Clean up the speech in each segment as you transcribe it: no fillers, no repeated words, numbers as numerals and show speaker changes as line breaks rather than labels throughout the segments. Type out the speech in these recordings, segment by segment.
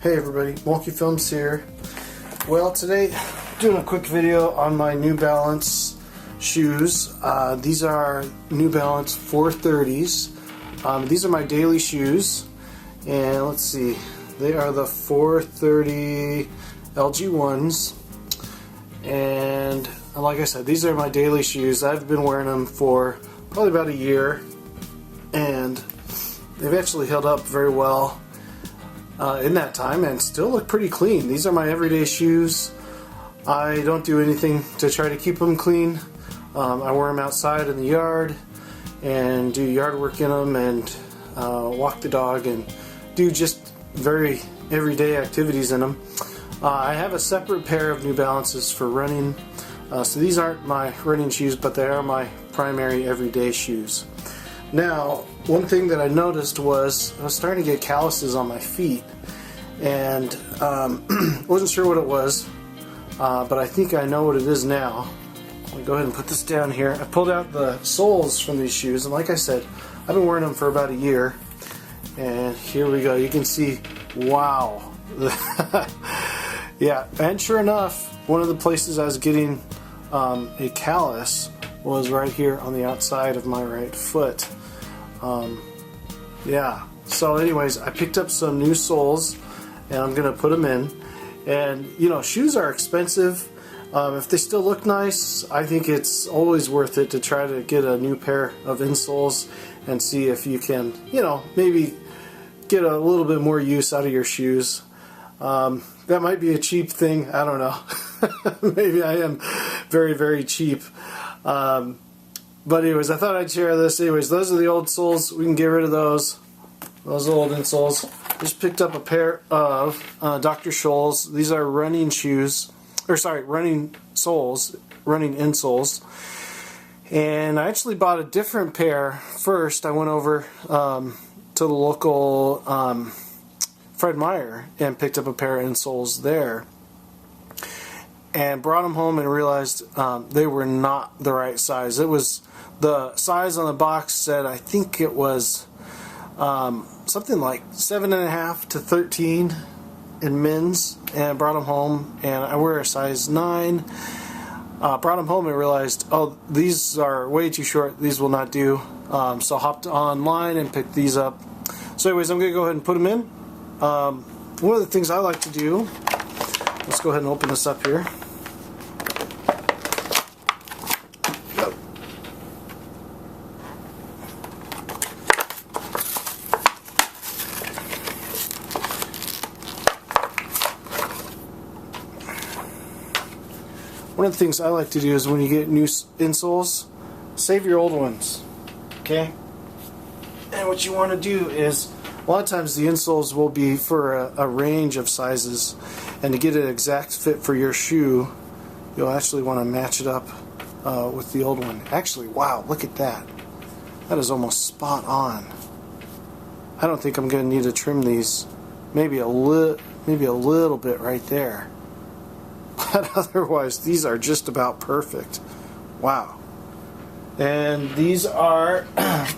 Hey everybody, Monkey Films here. Well, today doing a quick video on my New Balance shoes. These are New Balance 430s. These are my daily shoes, and let's see, they are the 430 LG1s, and like I said, these are my daily shoes. I've been wearing them for probably about a year, and they've actually held up very well in that time and still look pretty clean. These are my everyday shoes. I don't do anything to try to keep them clean. I wear them outside in the yard and do yard work in them and walk the dog and do just very everyday activities in them. I have a separate pair of New Balances for running. So these aren't my running shoes, but they are my primary everyday shoes. Now, one thing that I noticed was I was starting to get calluses on my feet, and wasn't sure what it was, but I think I know what it is now. I'll go ahead and put this down here. I pulled out the soles from these shoes, and like I said, I've been wearing them for about a year, and here we go. You can see, wow. Yeah, and sure enough, one of the places I was getting a callus was right here on the outside of my right foot. Yeah, so anyways, I picked up some new soles and I'm gonna put them in. And you know, shoes are expensive. If they still look nice, I think it's always worth it to try to get a new pair of insoles and see if you can, you know, maybe get a little bit more use out of your shoes. That might be a cheap thing, I don't know. Maybe I am very, very cheap. But anyways, I thought I'd share this. Anyways, those are the old soles. We can get rid of those. Those are old insoles. Just picked up a pair of Dr. Scholl's. These are running shoes, or sorry, running soles, running insoles. And I actually bought a different pair first. I went over to the local Fred Meyer and picked up a pair of insoles there. And brought them home and realized they were not the right size. It was the size on the box said, I think it was something like 7.5 to 13 in men's, and I brought them home, and I wear a size 9. Brought them home and realized, oh, these are way too short, these will not do. So I hopped online and picked these up. So anyways, I'm going to go ahead and put them in. One of the things I like to do, let's go ahead and open this up here. One of the things I like to do is when you get new insoles, save your old ones, okay? And what you want to do is, a lot of times the insoles will be for a range of sizes, and to get an exact fit for your shoe, you'll actually want to match it up with the old one. Actually, wow, look at that. That is almost spot on. I don't think I'm going to need to trim these. Maybe a little bit right there. But otherwise, these are just about perfect. Wow. And these are,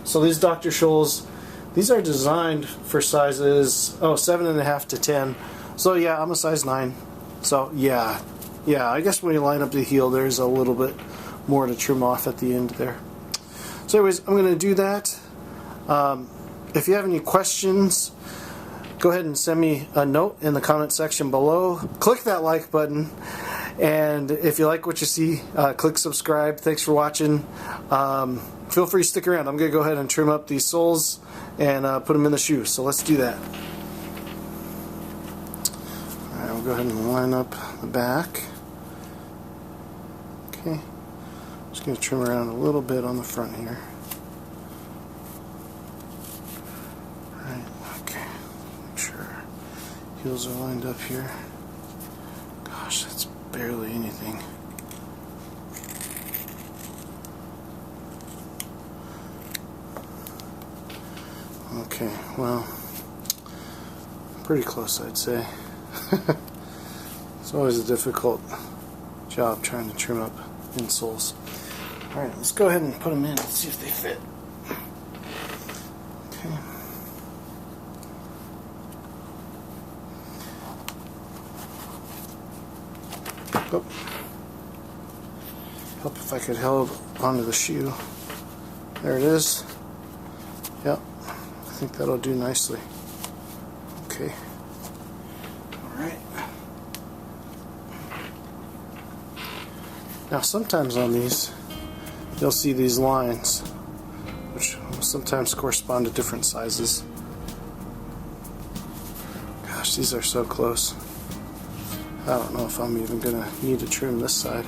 so these Dr. Scholl's, these are designed for sizes, 7.5 to 10. So yeah, I'm a size 9. So yeah, I guess when you line up the heel, there's a little bit more to trim off at the end there. So anyways, I'm going to do that. If you have any questions, go ahead and send me a note in the comment section below. Click that like button, and if you like what you see, click subscribe. Thanks for watching. Feel free to stick around. I'm going to go ahead and trim up these soles and put them in the shoe. So let's do that. Alright, we'll go ahead and line up the back. Okay. Just going to trim around a little bit on the front here. Heels are lined up here. Gosh, that's barely anything. Okay, well, pretty close, I'd say. It's always a difficult job trying to trim up insoles. Alright, let's go ahead and put them in and see if they fit. Okay. Oh. Help if I could hold onto the shoe. There it is. Yep, I think that'll do nicely. Okay. Alright. Now sometimes on these, you'll see these lines, which will sometimes correspond to different sizes. Gosh, these are so close. I don't know if I'm even going to need to trim this side.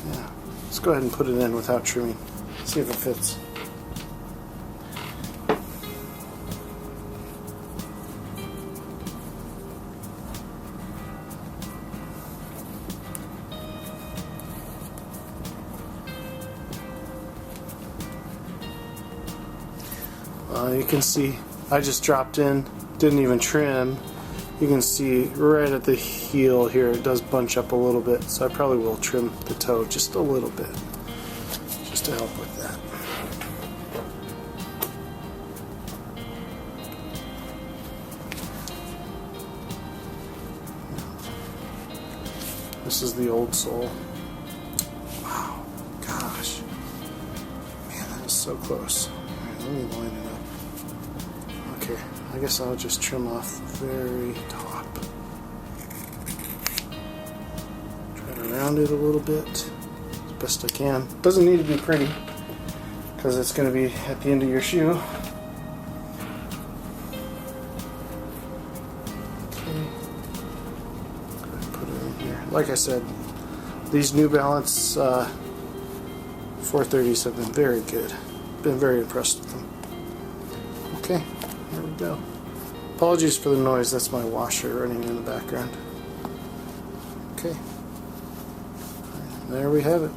Yeah, let's go ahead and put it in without trimming. See if it fits. You can see I just dropped in, didn't even trim. You can see right at the heel here it does bunch up a little bit, so I probably will trim the toe just a little bit just to help with that. This is the old sole. Wow, gosh, man, that is so close. Alright, let me line it up. Okay, I guess I'll just trim off the very top. Try to round it a little bit as best I can. Doesn't need to be pretty because it's going to be at the end of your shoe. Okay, go ahead and put it in here. Like I said, these New Balance 430s have been very good. Been very impressed with them. Okay. There we go. Apologies for the noise, that's my washer running in the background. Okay. There we have it.